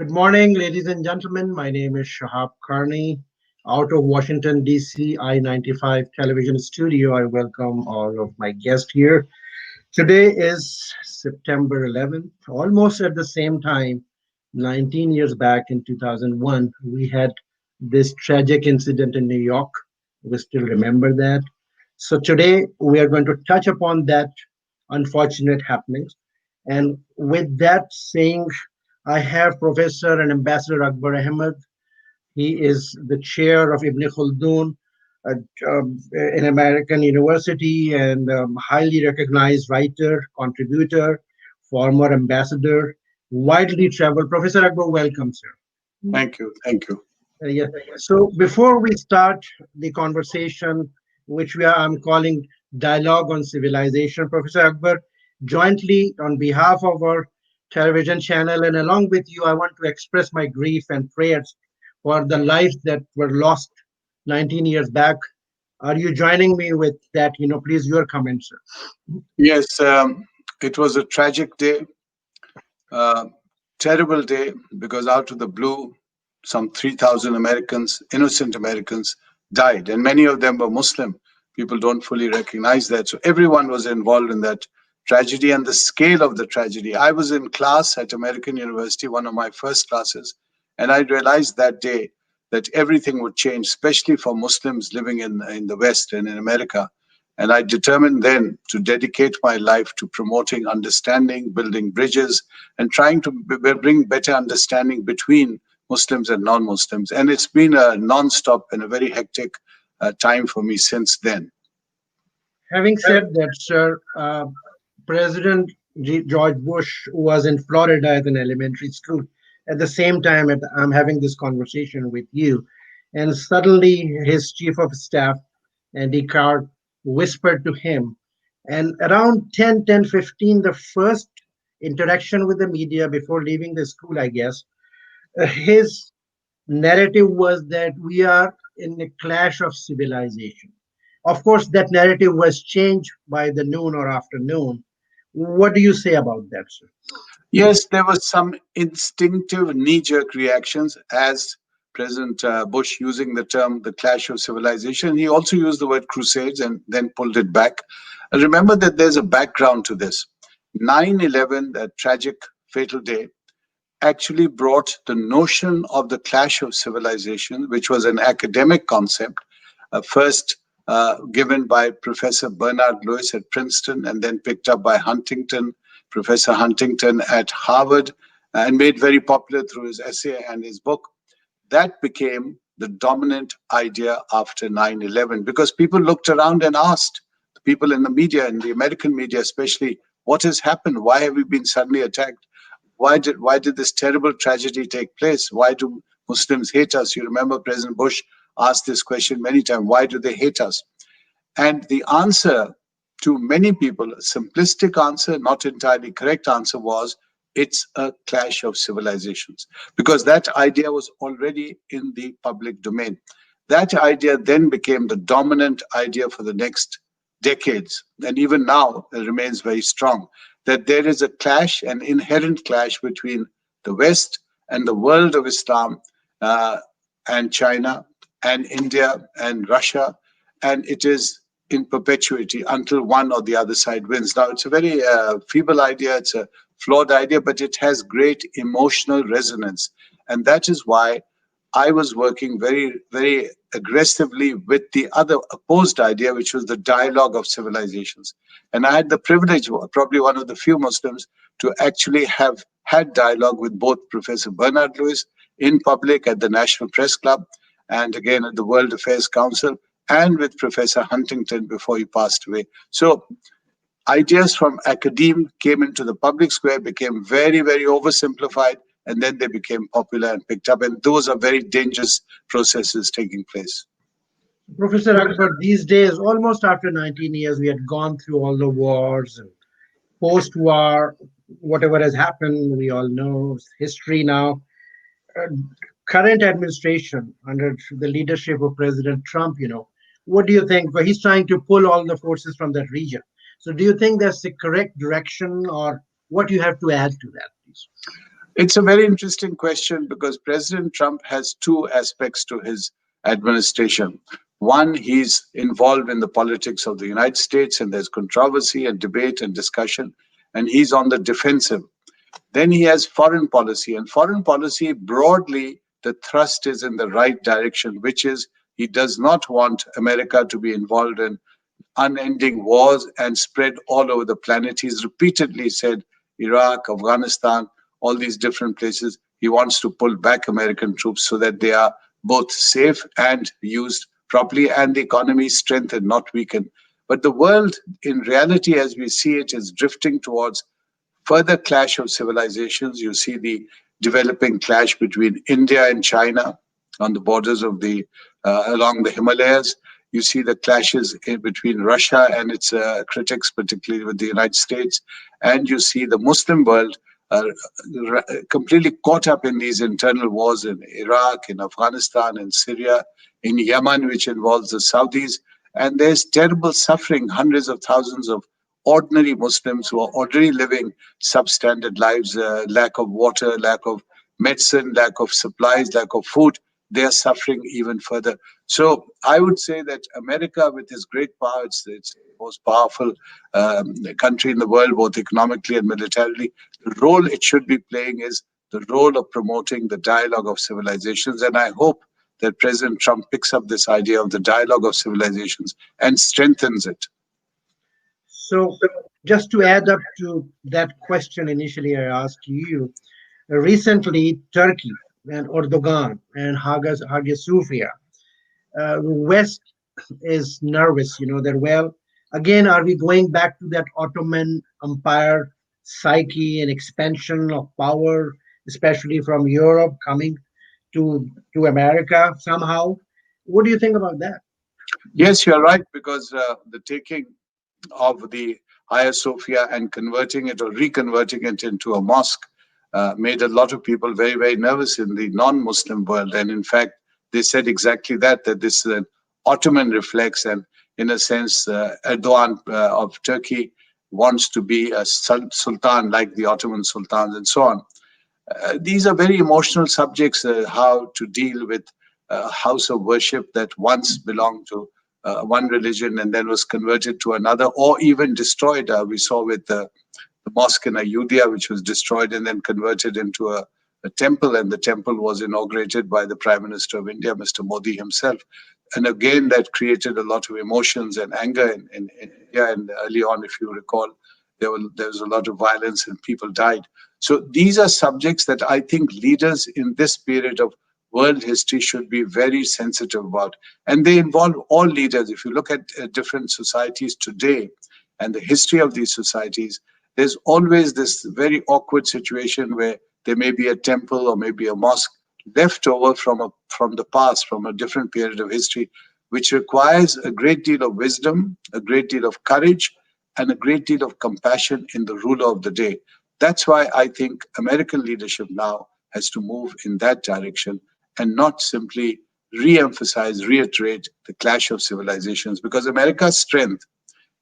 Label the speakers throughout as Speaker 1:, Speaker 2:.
Speaker 1: Good morning, ladies and gentlemen. My name is Shahab Karni. Out of Washington, D.C., I-95 television studio, I welcome all of my guests here. Today is September 11th, almost at the same time, 19 years back in 2001, we had this tragic incident in New York. We still remember that. So today we are going to touch upon that unfortunate happenings. And with that saying, I have Professor and Ambassador Akbar Ahmed. He is the chair of Ibn Khaldun, an American university, and highly recognized writer, contributor, former ambassador, widely traveled. Professor Akbar, welcome, sir.
Speaker 2: Thank you. Thank you.
Speaker 1: Yeah. So before we start the conversation, I'm calling Dialogue on Civilization, Professor Akbar, jointly on behalf of our television channel and along with you, I want to express my grief and prayers for the lives that were lost 19 years back. Are you joining me with that? Please, your comments, sir.
Speaker 2: Yes, it was a tragic day, uh, terrible day, because out of the blue, some 3,000 Americans, innocent Americans, died, and many of them were Muslim. People don't fully recognize that. So everyone was involved in that tragedy and the scale of the tragedy. I was in class at American University, one of my first classes, and I realized that day that everything would change, especially for Muslims living in the West and in America. And I determined then to dedicate my life to promoting understanding, building bridges, and trying to bring better understanding between Muslims and non-Muslims. And it's been a non-stop and a very hectic time for me since then.
Speaker 1: Having said that, sir, President George Bush was in Florida at an elementary school. At the same time, I'm having this conversation with you, and suddenly his chief of staff, Andy Card, whispered to him. And around 10:15, the first interaction with the media before leaving the school, I guess, his narrative was that we are in a clash of civilization. Of course, that narrative was changed by the noon or afternoon. What do you say about that, sir?
Speaker 2: Yes, there was some instinctive knee-jerk reactions as President Bush using the term the clash of civilization. He also used the word crusades and then pulled it back. Remember that there's a background to this. 9/11, that tragic fatal day, actually brought the notion of the clash of civilization, which was an academic concept, first given by Professor Bernard Lewis at Princeton and then picked up by Professor Huntington at Harvard, and made very popular through his essay and his book. That became the dominant idea after 9/11 because people looked around and asked the people in the media, in the American media especially, what has happened? Why have we been suddenly attacked? Why did this terrible tragedy take place? Why do Muslims hate us? You remember President Bush asked this question many times. Why do they hate us? And the answer to many people, a simplistic answer, not entirely correct answer, was it's a clash of civilizations, because that idea was already in the public domain. That idea then became the dominant idea for the next decades, and even now it remains very strong, that there is a clash, an inherent clash between the West and the world of Islam, uh, and China and India and Russia, and it is in perpetuity until one or the other side wins. Now, it's a very feeble idea, it's a flawed idea, but it has great emotional resonance. And that is why I was working very, very aggressively with the other opposed idea, which was the dialogue of civilizations. And I had the privilege, probably one of the few Muslims, to actually have had dialogue with both Professor Bernard Lewis in public at the National Press Club and again at the World Affairs Council, and with Professor Huntington before he passed away. So ideas from academe came into the public square, became very, very oversimplified, and then they became popular and picked up. And those are very dangerous processes taking place.
Speaker 1: Professor Akbar, these days, almost after 19 years, we had gone through all the wars and post-war, whatever has happened, we all know history now. Uh, Current administration under the leadership of President Trump, what do you think? Well, he's trying to pull all the forces from that region. So do you think that's the correct direction, or what do you have to add to that, please?
Speaker 2: It's a very interesting question because President Trump has two aspects to his administration. One, he's involved in the politics of the United States, and there's controversy and debate and discussion, and he's on the defensive. Then he has foreign policy, and foreign policy broadly, the thrust is in the right direction, which is he does not want America to be involved in unending wars and spread all over the planet. He's repeatedly said Iraq, Afghanistan, all these different places. He wants to pull back American troops so that they are both safe and used properly and the economy strengthened, not weakened. But the world, in reality, as we see it, is drifting towards further clash of civilizations. You see the developing clash between India and China on the borders of the along the Himalayas. You see the clashes between Russia and its critics, particularly with the United States, and you see the Muslim world uh, completely caught up in these internal wars in Iraq, in Afghanistan, in Syria, in Yemen, which involves the Saudis. And there's terrible suffering, hundreds of thousands of ordinary Muslims who are already living substandard lives, lack of water, lack of medicine, lack of supplies, lack of food. They are suffering even further. So I would say that America, with its great power, it's the most powerful country in the world, both economically and militarily. The role it should be playing is the role of promoting the dialogue of civilizations. And I hope that President Trump picks up this idea of the dialogue of civilizations and strengthens it.
Speaker 1: So, just to add up to that question initially I asked you, recently Turkey and Erdogan and Hagia Sophia, West is nervous, that, well, again, are we going back to that Ottoman Empire psyche and expansion of power, especially from Europe coming to America somehow? What do you think about that?
Speaker 2: Yes, you're right, because the taking of the Hagia Sophia and converting it or reconverting it into a mosque made a lot of people very, very nervous in the non Muslim world. And in fact, they said exactly that, that this is an Ottoman reflex. And in a sense, Erdogan of Turkey wants to be a sultan like the Ottoman sultans and so on. These are very emotional subjects, how to deal with a house of worship that once belonged to one religion and then was converted to another or even destroyed. We saw with the mosque in Ayodhya, which was destroyed and then converted into a temple, and the temple was inaugurated by the Prime Minister of India, Mr. Modi himself. And again, that created a lot of emotions and anger in India. And early on, if you recall, there was a lot of violence and people died. So these are subjects that I think leaders in this period of world history should be very sensitive about. And they involve all leaders. If you look at different societies today and the history of these societies, there's always this very awkward situation where there may be a temple or maybe a mosque left over from the past, from a different period of history, which requires a great deal of wisdom, a great deal of courage, and a great deal of compassion in the ruler of the day. That's why I think American leadership now has to move in that direction and not simply re-emphasize, reiterate the clash of civilizations, because America's strength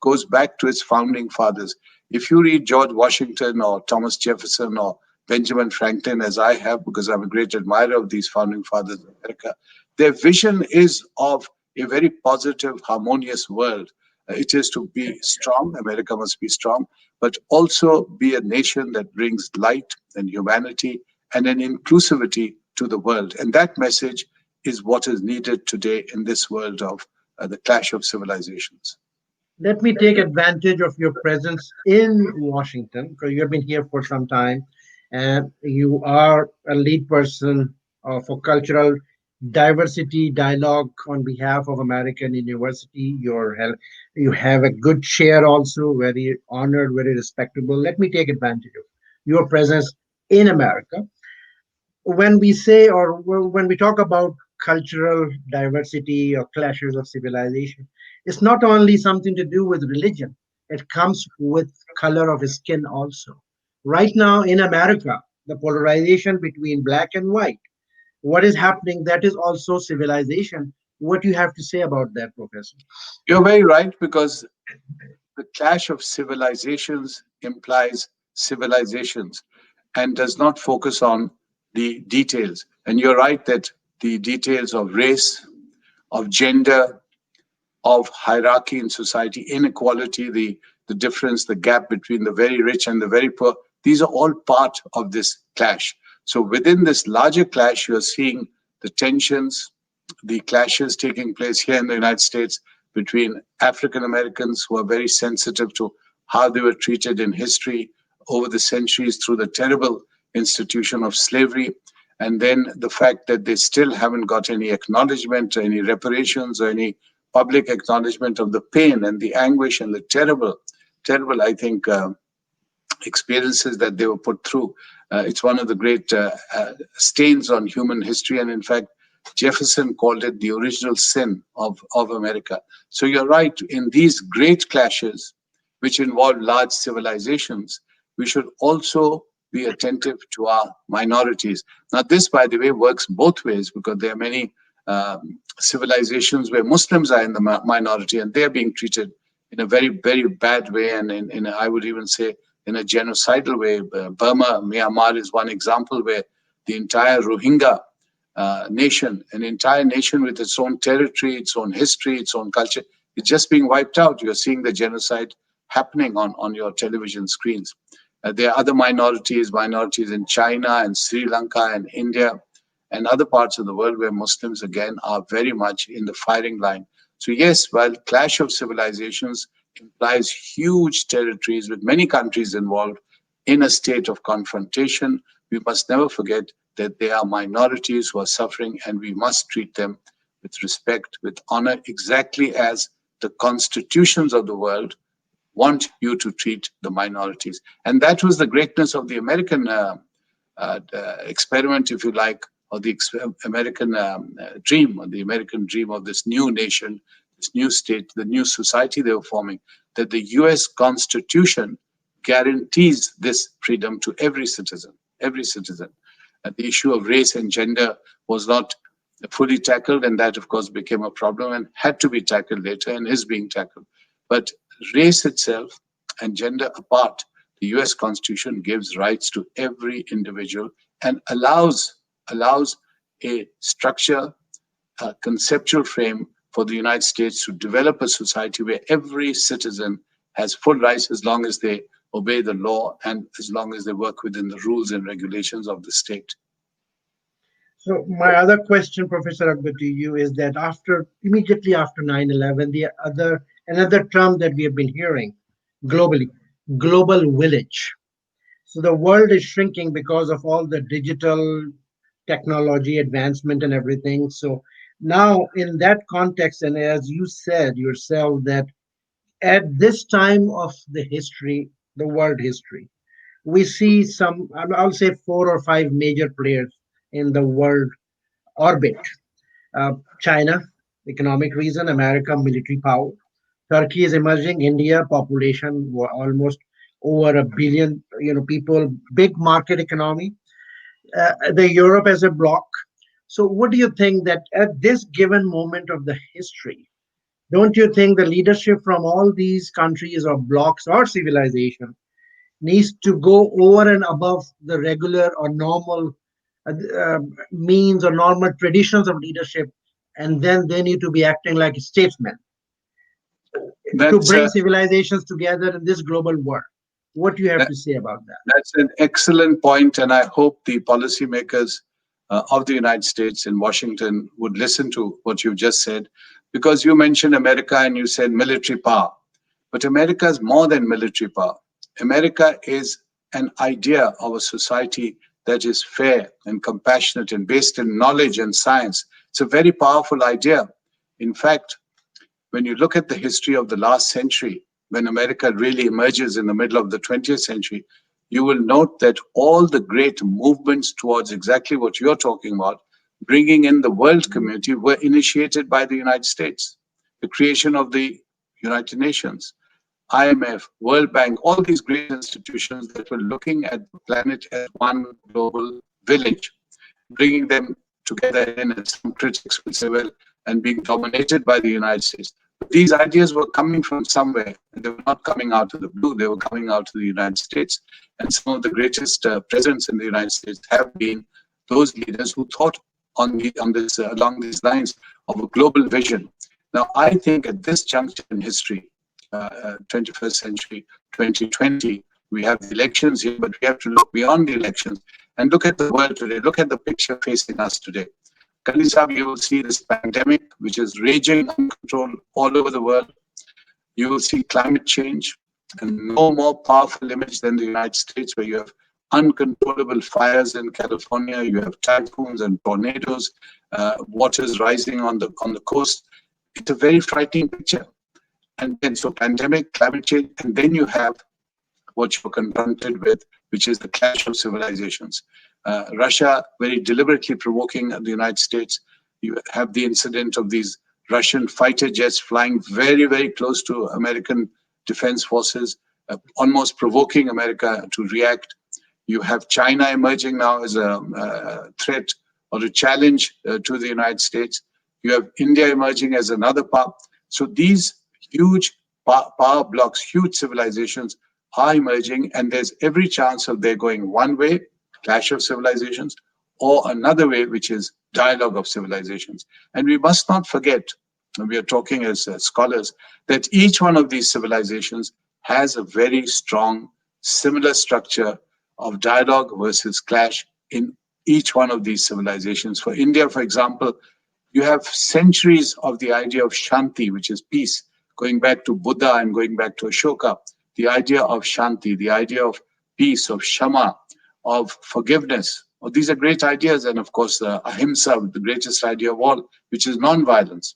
Speaker 2: goes back to its founding fathers. If you read George Washington or Thomas Jefferson or Benjamin Franklin, as I have, because I'm a great admirer of these founding fathers of America, their vision is of a very positive, harmonious world. It is to be strong, America must be strong, but also be a nation that brings light and humanity and an inclusivity to the world. And that message is what is needed today in this world of the clash of civilizations.
Speaker 1: Let me take advantage of your presence in Washington because you have been here for some time and you are a lead person for cultural diversity dialogue on behalf of American University. You have a good chair also, very honored, very respectable. Let me take advantage of your presence in America. When we say or when we talk about cultural diversity or clashes of civilization, it's not only something to do with religion, it comes with color of skin also. Right now in America, the polarization between black and white, what is happening, that is also civilization. What do you have to say about that, Professor?
Speaker 2: You're very right, because the clash of civilizations implies civilizations. and does not focus on the details. And you're right that the details of race, of gender, of hierarchy in society, inequality, the difference, the gap between the very rich and the very poor, these are all part of this clash. So within this larger clash, you're seeing the tensions, the clashes taking place here in the United States between African Americans who are very sensitive to how they were treated in history over the centuries through the terrible institution of slavery. And then the fact that they still haven't got any acknowledgement, or any reparations, or any public acknowledgement of the pain and the anguish and the terrible, I think, experiences that they were put through. It's one of the great stains on human history. And in fact, Jefferson called it the original sin of America. So you're right, in these great clashes, which involve large civilizations, we should also be attentive to our minorities. Now, this, by the way, works both ways, because there are many civilizations where Muslims are in the minority and they're being treated in a very, very bad way, and I would even say in a genocidal way. Burma, Myanmar is one example where the entire Rohingya nation, an entire nation with its own territory, its own history, its own culture, is just being wiped out. You're seeing the genocide happening on your television screens. There are other minorities in China and Sri Lanka and India and other parts of the world where Muslims, again, are very much in the firing line. So yes, while clash of civilizations implies huge territories with many countries involved in a state of confrontation, we must never forget that they are minorities who are suffering, and we must treat them with respect, with honor, exactly as the constitutions of the world want you to treat the minorities. And that was the greatness of the American experiment, if you like, or the American dream, or the American dream of this new nation, this new state, the new society they were forming, that the US Constitution guarantees this freedom to every citizen, every citizen. The issue of race and gender was not fully tackled, and that, of course, became a problem and had to be tackled later and is being tackled. But race itself and gender apart, the US Constitution gives rights to every individual and allows a structure, a conceptual frame for the United States to develop a society where every citizen has full rights as long as they obey the law and as long as they work within the rules and regulations of the state.
Speaker 1: So my other question, Professor Akbar, to you is that immediately after 9/11, another term that we have been hearing globally, global village. So the world is shrinking because of all the digital technology advancement and everything. So now in that context, and as you said yourself, that at this time of the history, the world history, we see I'll say four or five major players in the world orbit. China, economic reason; America, military power; Turkey is emerging; India, population almost over a billion, people, big market economy; the Europe as a bloc. So, what do you think that at this given moment of the history, don't you think the leadership from all these countries or blocs or civilization needs to go over and above the regular or normal uh, uh, means or normal traditions of leadership, and then they need to be acting like statesmen to
Speaker 2: That's
Speaker 1: bring civilizations together in this global world? What do you have
Speaker 2: that,
Speaker 1: to say about that?
Speaker 2: that's an excellent point, and I hope the policymakers of the United States in Washington would listen to what you just said, because you mentioned America and you said military power. But America is more than military power. America is an idea of a society that is fair and compassionate and based in knowledge and science. It's a very powerful idea. In fact, when you look at the history of the last century, when America really emerges in the middle of the 20th century, you will note that all the great movements towards exactly what you're talking about, bringing in the world community, were initiated by the United States. The creation of the United Nations, IMF, World Bank, all these great institutions that were looking at the planet as one global village, bringing them together in, as some critics would say, well, and being dominated by the United States. But these ideas were coming from somewhere. They were not coming out of the blue. They were coming out of the United States. And some of the greatest presidents in the United States have been those leaders who thought on this along these lines of a global vision. Now, I think at this juncture in history, 21st century, 2020, we have the elections here, but we have to look beyond the elections and look at the world today. Look at the picture facing us today. Kalisab, you will see this pandemic, which is raging uncontrolled all over the world. You will see climate change, and no more powerful image than the United States, where you have uncontrollable fires in California, you have typhoons and tornadoes, waters rising on the coast. It's a very frightening picture. And then, so pandemic, climate change, and then you have what you're confronted with, which is the clash of civilizations. Russia very deliberately provoking the United States. You have the incident of these Russian fighter jets flying very, very close to American defense forces, almost provoking America to react. You have China emerging now as a threat or a challenge to the United States. You have India emerging as another power. So these huge power blocks, huge civilizations are emerging, and there's every chance of they're going one way, clash of civilizations, or another way, which is dialogue of civilizations. And we must not forget, and we are talking as scholars, that each one of these civilizations has a very strong, similar structure of dialogue versus clash in each one of these civilizations. For India, for example, you have centuries of the idea of Shanti, which is peace, going back to Buddha and going back to Ashoka. The idea of Shanti, the idea of peace, of Shama, of forgiveness. Well, these are great ideas. And of course, Ahimsa, the greatest idea of all, which is non-violence.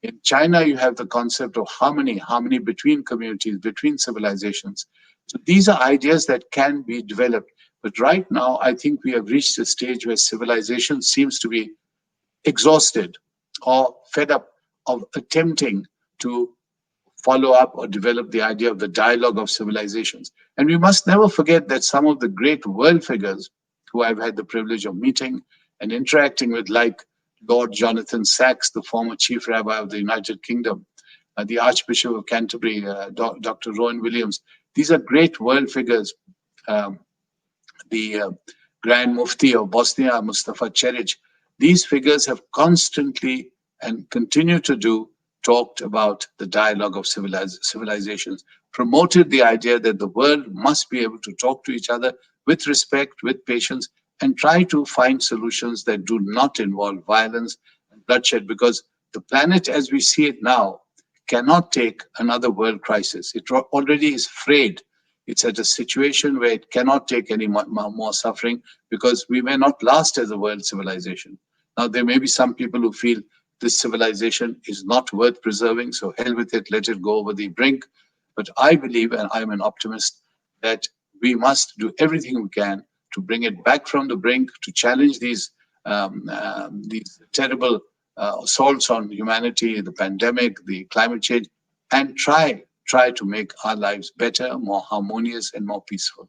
Speaker 2: In China, you have the concept of harmony, harmony between communities, between civilizations. So these are ideas that can be developed. But right now, I think we have reached a stage where civilization seems to be exhausted or fed up of attempting to follow up or develop the idea of the dialogue of civilizations. And we must never forget that some of the great world figures who I've had the privilege of meeting and interacting with, like Lord Jonathan Sacks, the former chief rabbi of the United Kingdom, the Archbishop of Canterbury, Dr. Rowan Williams, these are great world figures. Um, the Grand Mufti of Bosnia, Mustafa Ceric, these figures have constantly and continue to do talked about the dialogue of civilizations, promoted the idea that the world must be able to talk to each other with respect, with patience, and try to find solutions that do not involve violence and bloodshed, because the planet as we see it now cannot take another world crisis. It already is frayed. It's at a situation where it cannot take any more suffering, because we may not last as a world civilization. Now, there may be some people who feel this civilization is not worth preserving, so hell with it, let it go over the brink. But I believe, and I'm an optimist, that we must do everything we can to bring it back from the brink, to challenge these terrible assaults on humanity, the pandemic, the climate change, and try to make our lives better, more harmonious, and more peaceful.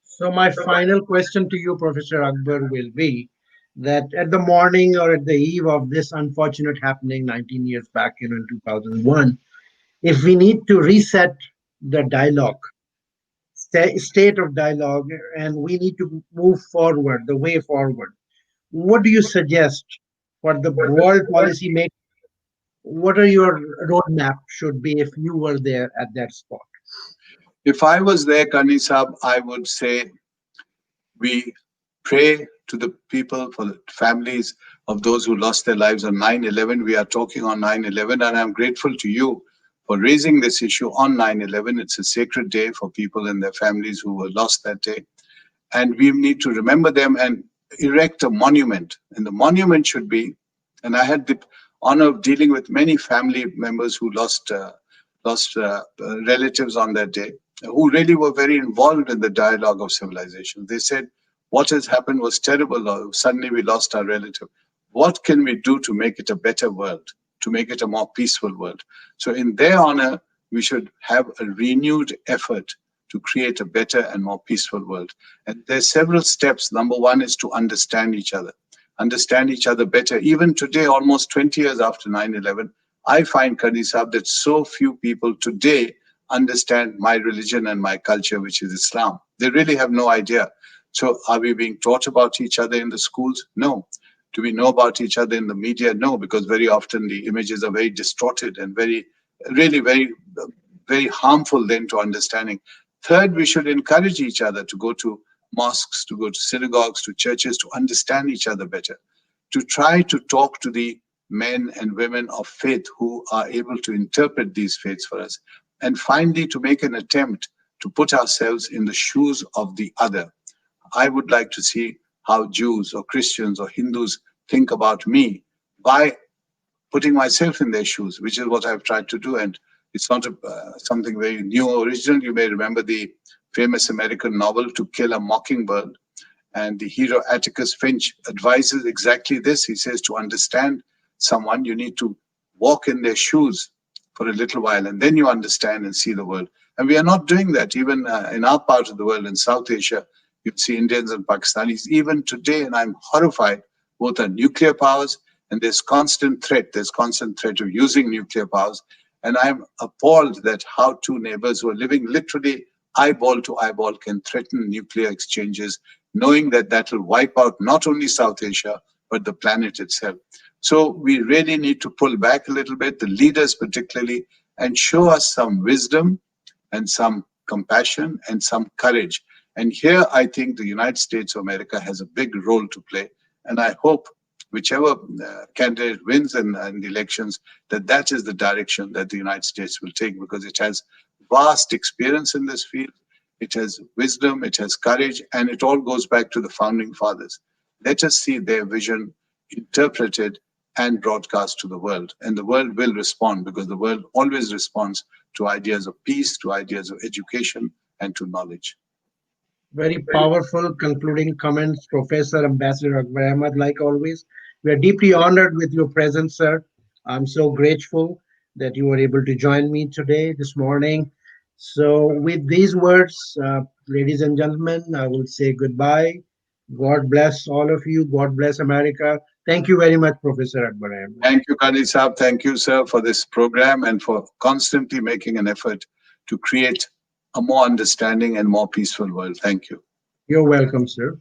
Speaker 1: So my final question to you, Professor Akbar, will be that at the morning or at the eve of this unfortunate happening 19 years back, in 2001, if we need to reset the dialogue, state of dialogue, and we need to move forward, the way forward, what do you suggest for the world policy make? What are your roadmap should be if you were there at that spot?
Speaker 2: If I was there, Kanisab, I would say we pray to the people, for the families of those who lost their lives on 9/11. We are talking on 9/11, and I'm grateful to you for raising this issue on 9/11. It's a sacred day for people and their families who were lost that day. And we need to remember them and erect a monument. And the monument should be, and I had the honor of dealing with many family members who lost relatives on that day, who really were very involved in the dialogue of civilization. They said, what has happened was terrible, or suddenly we lost our relative. What can we do to make it a better world, to make it a more peaceful world? So in their honor, we should have a renewed effort to create a better and more peaceful world. And there's several steps. Number one is to understand each other better. Even today, almost 20 years after 9/11, I find, Kadi Sahab, that so few people today understand my religion and my culture, which is Islam. They really have no idea. So, are we being taught about each other in the schools? No. Do we know about each other in the media? No, because very often the images are very distorted and really very harmful then to understanding. Third, we should encourage each other to go to mosques, to go to synagogues, to churches, to understand each other better, to try to talk to the men and women of faith who are able to interpret these faiths for us. And finally, to make an attempt to put ourselves in the shoes of the other. I would like to see how Jews or Christians or Hindus think about me by putting myself in their shoes, which is what I've tried to do. And it's not something very new or original. You may remember the famous American novel To Kill a Mockingbird, and the hero Atticus Finch advises exactly this. He says to understand someone, you need to walk in their shoes for a little while, and then you understand and see the world. And we are not doing that. Even in our part of the world, in South Asia, you see Indians and Pakistanis, even today, and I'm horrified, both are nuclear powers, and there's constant threat. There's constant threat of using nuclear powers. And I'm appalled that how two neighbors who are living literally eyeball to eyeball can threaten nuclear exchanges, knowing that that will wipe out not only South Asia, but the planet itself. So we really need to pull back a little bit, the leaders particularly, and show us some wisdom and some compassion and some courage. And here I think the United States of America has a big role to play. And I hope whichever candidate wins in the elections, that that is the direction that the United States will take, because it has vast experience in this field. It has wisdom, it has courage, and it all goes back to the founding fathers. Let us see their vision interpreted and broadcast to the world. And the world will respond, because the world always responds to ideas of peace, to ideas of education, and to knowledge.
Speaker 1: Very powerful concluding comments, Professor Ambassador Akbar Ahmed, like always. We are deeply honored with your presence, sir. I'm so grateful that you were able to join me today, this morning. So, with these words, ladies and gentlemen, I will say goodbye. God bless all of you. God bless America. Thank you very much, Professor Akbar Ahmed.
Speaker 2: Thank you, Kadi Saab. Thank you, sir, for this program and for constantly making an effort to create a more understanding and more peaceful world. Thank you.
Speaker 1: You're welcome, sir.